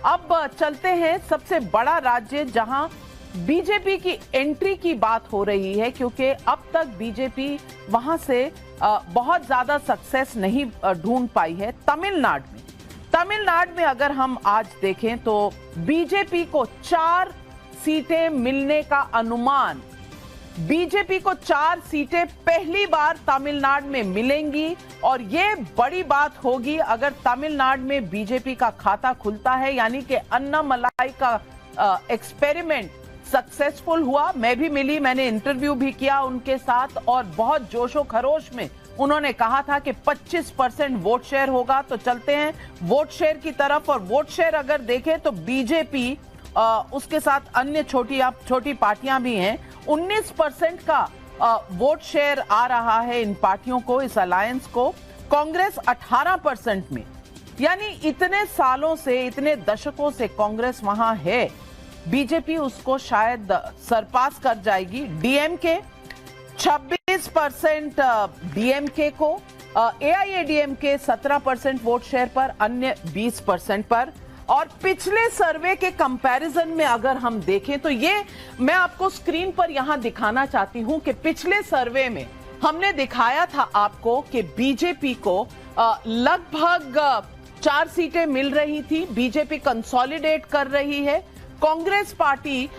अब चलते हैं सबसे बड़ा राज्य जहां बीजेपी की एंट्री की बात हो रही है, क्योंकि अब तक बीजेपी वहां से बहुत ज्यादा सक्सेस नहीं ढूंढ पाई है। तमिलनाडु में अगर हम आज देखें तो बीजेपी को 4 सीटें मिलने का अनुमान, बीजेपी को 4 सीटें पहली बार तमिलनाडु में मिलेंगी और यह बड़ी बात होगी अगर तमिलनाडु में बीजेपी का खाता खुलता है, यानी कि अन्नामलाई का एक्सपेरिमेंट सक्सेसफुल हुआ। मैं भी मिली, मैंने इंटरव्यू भी किया उनके साथ और बहुत जोशो खरोश में उन्होंने कहा था कि 25% वोट शेयर होगा। तो चलते हैं वोट शेयर की तरफ, और वोट शेयर अगर देखें तो बीजेपी उसके साथ अन्य छोटी पार्टियां भी हैं, 19% का वोट शेयर आ रहा है इन पार्टियों को, इस अलायंस को। कांग्रेस 18% में, यानी इतने सालों से, इतने दशकों से कांग्रेस वहां है, बीजेपी उसको शायद सरपास कर जाएगी। डीएमके 26% डीएमके को, एआईएडीएमके 17% वोट शेयर पर, अन्य 20% पर। और पिछले सर्वे के कंपैरिजन में अगर हम देखें तो ये मैं आपको स्क्रीन पर यहां दिखाना चाहती हूं कि पिछले सर्वे में हमने दिखाया था आपको कि बीजेपी को लगभग 4 सीटें मिल रही थी, बीजेपी कंसोलिडेट कर रही है। कांग्रेस पार्टी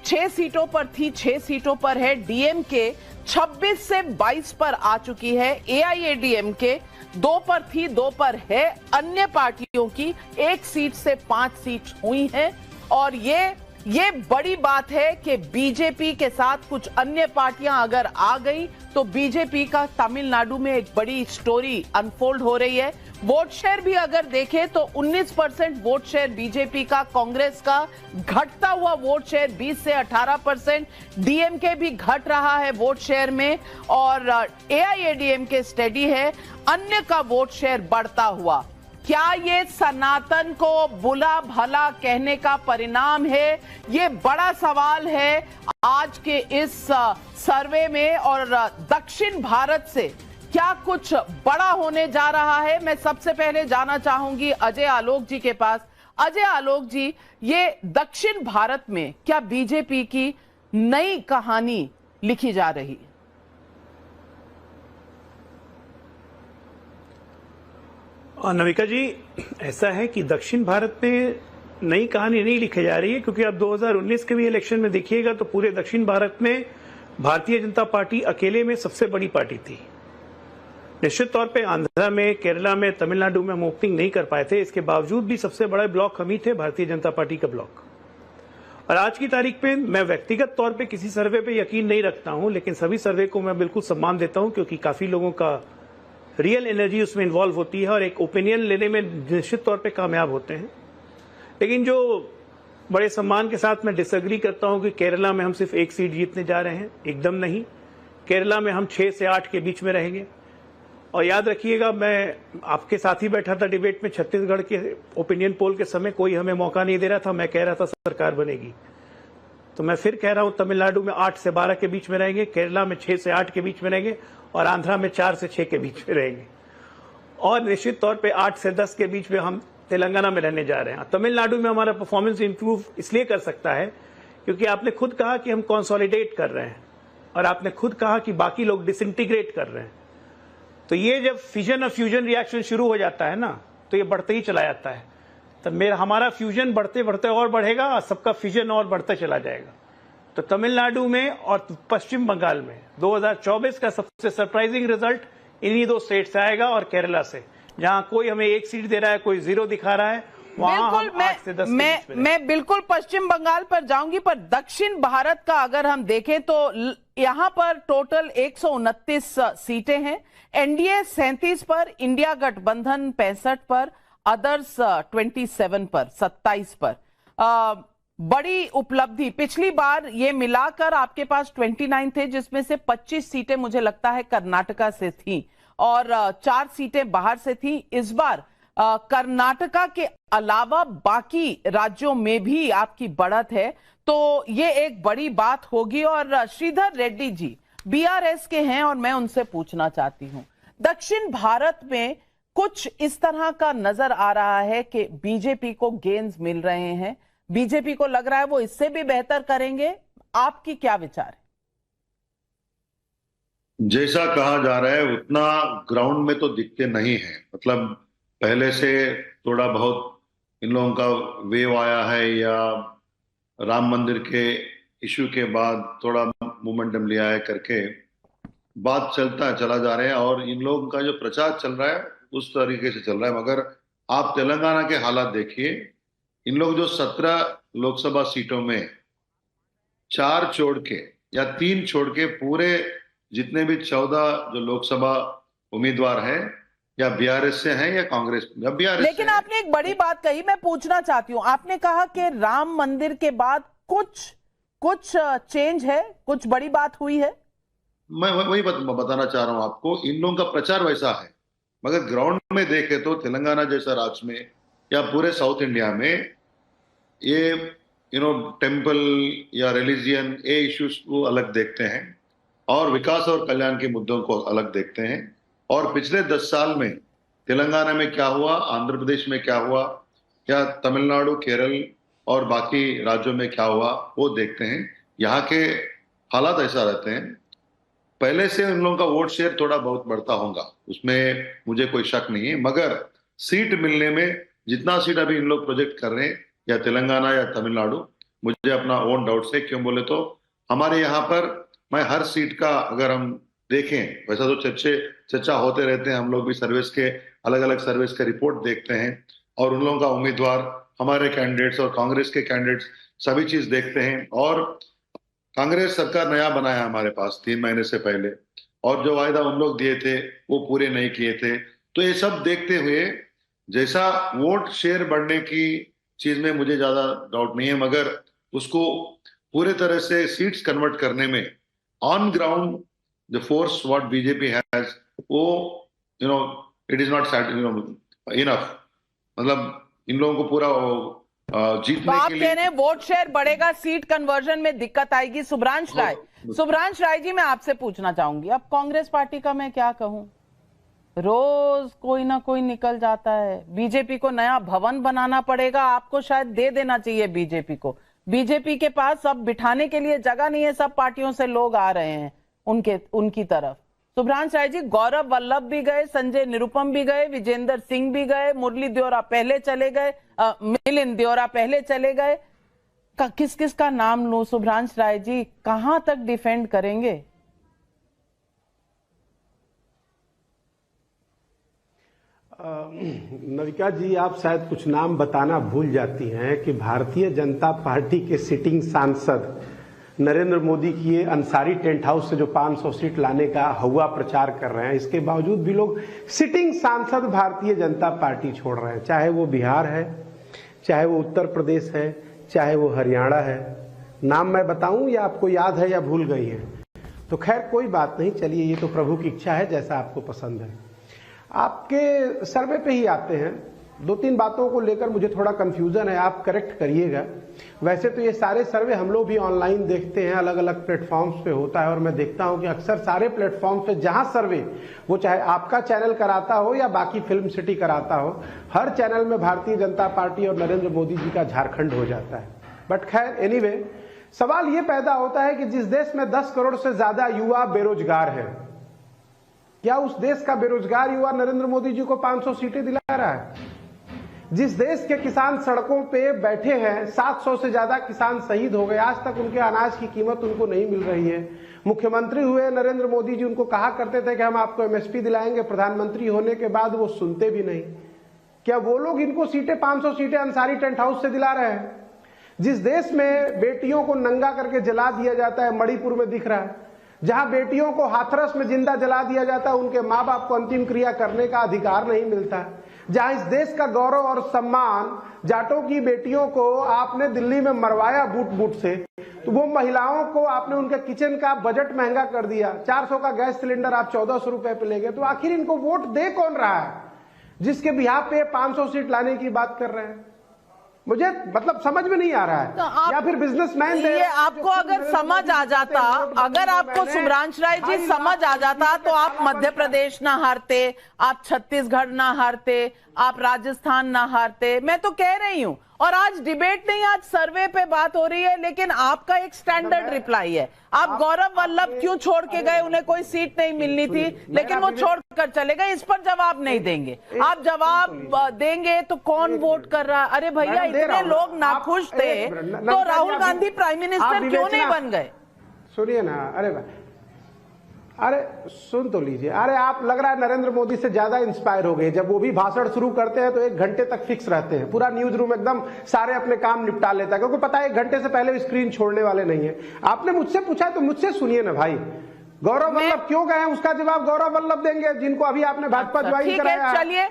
6 सीटों पर थी, 6 सीटों पर है। डीएमके 26 से 22 पर आ चुकी है। एआईएडीएमके 2 पर थी, 2 पर है। अन्य पार्टियों की 1 सीट से 5 सीट हुई हैं। और ये बड़ी बात है कि बीजेपी के साथ कुछ अन्य पार्टियां अगर आ गई तो बीजेपी का तमिलनाडु में एक बड़ी स्टोरी अनफोल्ड हो रही है। वोट शेयर भी अगर देखें तो 19% वोट शेयर बीजेपी का, कांग्रेस का घटता हुआ वोट शेयर 20 से 18%, डीएमके भी घट रहा है वोट शेयर में और एआईएडीएमके स्टेडी है, अन्य का वोट शेयर बढ़ता हुआ। क्या ये सनातन को बुला भला कहने का परिणाम है? ये बड़ा सवाल है आज के इस सर्वे में। और दक्षिण भारत से क्या कुछ बड़ा होने जा रहा है? मैं सबसे पहले जाना चाहूंगी अजय आलोक जी के पास। अजय आलोक जी, ये दक्षिण भारत में क्या बीजेपी की नई कहानी लिखी जा रही है? नविका जी, ऐसा है कि दक्षिण भारत में नई कहानी नहीं लिखी जा रही है, क्योंकि अब 2019 के भी इलेक्शन में देखिएगा तो पूरे दक्षिण भारत में भारतीय जनता पार्टी अकेले में सबसे बड़ी पार्टी थी। निश्चित तौर पे आंध्रा में, केरला में, तमिलनाडु में हम ओपनिंग नहीं कर पाए थे, इसके बावजूद भी सबसे बड़ा ब्लॉक हम ही थे, भारतीय जनता पार्टी का ब्लॉक। और आज की तारीख में मैं व्यक्तिगत तौर पे किसी सर्वे पे यकीन नहीं रखता हूं, लेकिन सभी सर्वे को मैं बिल्कुल सम्मान देता हूं, क्योंकि काफी लोगों का रियल एनर्जी उसमें इन्वॉल्व होती है और एक ओपिनियन लेने में निश्चित तौर पे कामयाब होते हैं। लेकिन जो बड़े सम्मान के साथ मैं डिसएग्री करता हूं कि केरला में हम सिर्फ 1 सीट जीतने जा रहे हैं, एकदम नहीं। केरला में हम 6 से 8 के बीच में रहेंगे। और याद रखिएगा, मैं आपके साथ ही बैठा था डिबेट में, छत्तीसगढ़ के ओपिनियन पोल के समय कोई हमें मौका नहीं दे रहा था, मैं कह रहा था सरकार बनेगी। तो मैं फिर कह रहा हूं, तमिलनाडु में 8 से 12 के बीच में रहेंगे, केरला में 6 से 8 के बीच में रहेंगे और आंध्रा में 4 से 6 के बीच में रहेंगे। और निश्चित तौर पे 8 से 10 के बीच में हम तेलंगाना में रहने जा रहे हैं। तमिलनाडु में हमारा परफॉर्मेंस इंप्रूव इसलिए कर सकता है क्योंकि आपने खुद कहा कि हम कंसोलिडेट कर रहे हैं और आपने खुद कहा कि बाकी लोग डिसइंटीग्रेट कर रहे हैं। तो ये जब फिजन और फ्यूजन रिएक्शन शुरू हो जाता है ना, तो ये बढ़ते ही चला जाता है। तो हमारा फ्यूजन बढ़ते बढ़ते और बढ़ेगा और सबका फिजन और बढ़ता चला जाएगा। तो तमिलनाडु में और पश्चिम बंगाल में 2024 का सबसे सरप्राइजिंग रिजल्ट इन्हीं 2 स्टेट से आएगा और केरला से, जहां कोई हमें 1 सीट दे रहा है, कोई 0 दिखा रहा है। बिल्कुल, मैं बिल्कुल पश्चिम बंगाल पर जाऊंगी, पर दक्षिण भारत का अगर हम देखें तो यहां पर टोटल 129 सीटें हैं। एनडीए 37 पर, इंडिया गठबंधन 65 पर, अदर्स 27 पर, 27 पर। बड़ी उपलब्धि। पिछली बार ये मिलाकर आपके पास 29 थे, जिसमें से 25 सीटें मुझे लगता है कर्नाटका से थी और 4 सीटें बाहर से थी। इस बार कर्नाटका के अलावा बाकी राज्यों में भी आपकी बढ़त है, तो ये एक बड़ी बात होगी। और श्रीधर रेड्डी जी बीआरएस के हैं और मैं उनसे पूछना चाहती हूं, दक्षिण भारत में कुछ इस तरह का नजर आ रहा है कि बीजेपी को गेन्स मिल रहे हैं, बीजेपी को लग रहा है वो इससे भी बेहतर करेंगे। आपकी क्या विचार है? जैसा कहा जा रहा है उतना ग्राउंड में तो दिखते नहीं है। मतलब पहले से थोड़ा बहुत इन लोगों का वेव आया है, या राम मंदिर के इश्यू के बाद थोड़ा मोमेंटम लिया है करके बात चला जा रहा है, और इन लोगों का जो प्रचार चल रहा है उस तरीके से चल रहा है। मगर आप तेलंगाना के हालात देखिए, इन लोग जो 17 लोकसभा सीटों में 4 छोड़ के या 3 छोड़ के पूरे जितने भी 14 जो लोकसभा उम्मीदवार हैं, या बीआरएस से हैं या कांग्रेस या बीआरएस। लेकिन आपने एक बड़ी बात कही, मैं पूछना चाहती हूं। आपने कहा कि राम मंदिर के बाद कुछ चेंज है, कुछ बड़ी बात हुई है। मैं वही बताना चाह रहा हूं आपको, इन लोगों का प्रचार वैसा है, मगर ग्राउंड में देखे तो तेलंगाना जैसा राज्य में या पूरे साउथ इंडिया में ये टेम्पल या रिलीजियन, ये इश्यूज को अलग देखते हैं और विकास और कल्याण के मुद्दों को अलग देखते हैं। और पिछले 10 साल में तेलंगाना में क्या हुआ, आंध्र प्रदेश में क्या हुआ, या तमिलनाडु, केरल और बाकी राज्यों में क्या हुआ, वो देखते हैं। यहाँ के हालात ऐसा रहते हैं। पहले से उन लोगों का वोट शेयर थोड़ा बहुत बढ़ता होगा, उसमें मुझे कोई शक नहीं है, मगर सीट मिलने में जितना सीट अभी इन लोग प्रोजेक्ट कर रहे हैं, या तेलंगाना या तमिलनाडु, मुझे अपना ओन डाउट है। क्यों बोले तो हमारे यहाँ पर मैं हर सीट का अगर हम देखें, वैसा तो चर्चा होते रहते हैं, हम लोग भी सर्विस के अलग अलग सर्विस के रिपोर्ट देखते हैं, और उन लोगों का उम्मीदवार, हमारे कैंडिडेट्स और कांग्रेस के कैंडिडेट्स सभी चीज देखते हैं। और कांग्रेस सरकार नया बनाया हमारे पास 3 महीने से पहले, और जो वायदा उन लोग दिए थे वो पूरे नहीं किए थे। तो ये सब देखते हुए जैसा वोट शेयर बढ़ने की चीज में मुझे ज्यादा डाउट नहीं है, मगर उसको पूरे तरह से सीट्स कन्वर्ट करने में on ground the force what BJP has, वो इट इज नॉट इनफ। मतलब इन लोगों को पूरा जीतने तो आप के लिए कह रहे हैं वोट शेयर बढ़ेगा, सीट कन्वर्जन में दिक्कत आएगी। सुभ्रांश राय जी, मैं आपसे पूछना चाहूंगी, अब कांग्रेस पार्टी का मैं क्या कहूं, रोज कोई ना कोई निकल जाता है। बीजेपी को नया भवन बनाना पड़ेगा, आपको शायद दे देना चाहिए बीजेपी को। बीजेपी के पास अब बिठाने के लिए जगह नहीं है, सब पार्टियों से लोग आ रहे हैं उनकी तरफ। सुभ्रांश राय जी, गौरव वल्लभ भी गए, संजय निरुपम भी गए, विजेंद्र सिंह भी गए, मुरली देओरा पहले चले गए, मिलिंद देओरा पहले चले गए। किस किस का नाम लूं सुभ्रांश राय जी, कहां तक डिफेंड करेंगे? नविका जी, आप शायद कुछ नाम बताना भूल जाती हैं कि भारतीय जनता पार्टी के सिटिंग सांसद नरेंद्र मोदी की ये अंसारी टेंट हाउस से जो 500 सीट लाने का हुआ प्रचार कर रहे हैं, इसके बावजूद भी लोग सिटिंग सांसद भारतीय जनता पार्टी छोड़ रहे हैं। चाहे वो बिहार है, चाहे वो उत्तर प्रदेश है, चाहे वो हरियाणा है। नाम मैं बताऊं या आपको याद है या भूल गई है? तो खैर कोई बात नहीं, चलिए, ये तो प्रभु की इच्छा है, जैसा आपको पसंद है। आपके सर्वे पे ही आते हैं। 2-3 बातों को लेकर मुझे थोड़ा कंफ्यूजन है, आप करेक्ट करिएगा। वैसे तो ये सारे सर्वे हम लोग भी ऑनलाइन देखते हैं, अलग अलग प्लेटफॉर्म्स पे होता है, और मैं देखता हूं कि अक्सर सारे प्लेटफॉर्म पे जहां सर्वे, वो चाहे आपका चैनल कराता हो या बाकी फिल्म सिटी कराता हो, हर चैनल में भारतीय जनता पार्टी और नरेंद्र मोदी जी का झारखंड हो जाता है। बट खैर एनीवे, सवाल ये पैदा होता है कि जिस देश में 10 करोड़ से ज्यादा युवा बेरोजगार है, क्या उस देश का बेरोजगार युवा नरेंद्र मोदी जी को 500 सीटें दिला रहा है? जिस देश के किसान सड़कों पे बैठे हैं, 700 से ज्यादा किसान शहीद हो गए, आज तक उनके अनाज की कीमत उनको नहीं मिल रही है। मुख्यमंत्री हुए नरेंद्र मोदी जी, उनको कहा करते थे कि हम आपको एमएसपी दिलाएंगे, प्रधानमंत्री होने के बाद वो सुनते भी नहीं। क्या वो लोग इनको सीटें, 500 सीटें अंसारी टेंट हाउस से दिला रहे हैं? जिस देश में बेटियों को नंगा करके जला दिया जाता है, मणिपुर में दिख रहा है, जहां बेटियों को हाथरस में जिंदा जला दिया जाता है, उनके मां बाप को अंतिम क्रिया करने का अधिकार नहीं मिलता है, जहां इस देश का गौरव और सम्मान, जाटों की बेटियों को आपने दिल्ली में मरवाया बूट से, तो वो महिलाओं को आपने उनके किचन का बजट महंगा कर दिया, 400 का गैस सिलेंडर आप 1400 रुपए पे ले गए। तो आखिर इनको वोट दे कौन रहा है जिसके बिहाफ पे 500 सीट लाने की बात कर रहे हैं? मुझे मतलब समझ में नहीं आ रहा है। तो या फिर बिजनेसमैन ये आपको अगर समझ आ जाता, अगर आपको शुभ्रांश राय जी समझ आ जाता तो आप मध्य प्रदेश ना हारते, आप छत्तीसगढ़ ना हारते, आप राजस्थान ना हारते। मैं तो कह रही हूं, और आज डिबेट नहीं, आज सर्वे पे बात हो रही है, लेकिन आपका एक स्टैंडर्ड रिप्लाई है। आप गौरव वल्लभ क्यों छोड़ के गए? उन्हें कोई सीट नहीं मिलनी थी, लेकिन वो छोड़कर चले गए। इस पर जवाब नहीं देंगे। आप जवाब देंगे तो कौन वोट कर रहा? अरे भैया, इतने लोग नाखुश थे तो राहुल गांधी प्राइम मिनिस्टर क्यों नहीं बन गए? सुनिए ना, अरे सुन तो लीजिए। अरे आप लग रहा है नरेंद्र मोदी से ज्यादा इंस्पायर हो गए। जब वो भी भाषण शुरू करते हैं तो 1 घंटे तक फिक्स रहते हैं, पूरा न्यूज रूम एकदम सारे अपने काम निपटा लेता है, क्योंकि पता है 1 घंटे से पहले स्क्रीन छोड़ने वाले नहीं है। आपने मुझसे पूछा तो मुझसे सुनिए ना भाई, गौरव वल्लभ क्यों गए? उसका जवाब गौरव वल्लभ देंगे, जिनको अभी आपने भाजपा ज्वाइन कराया। चलिए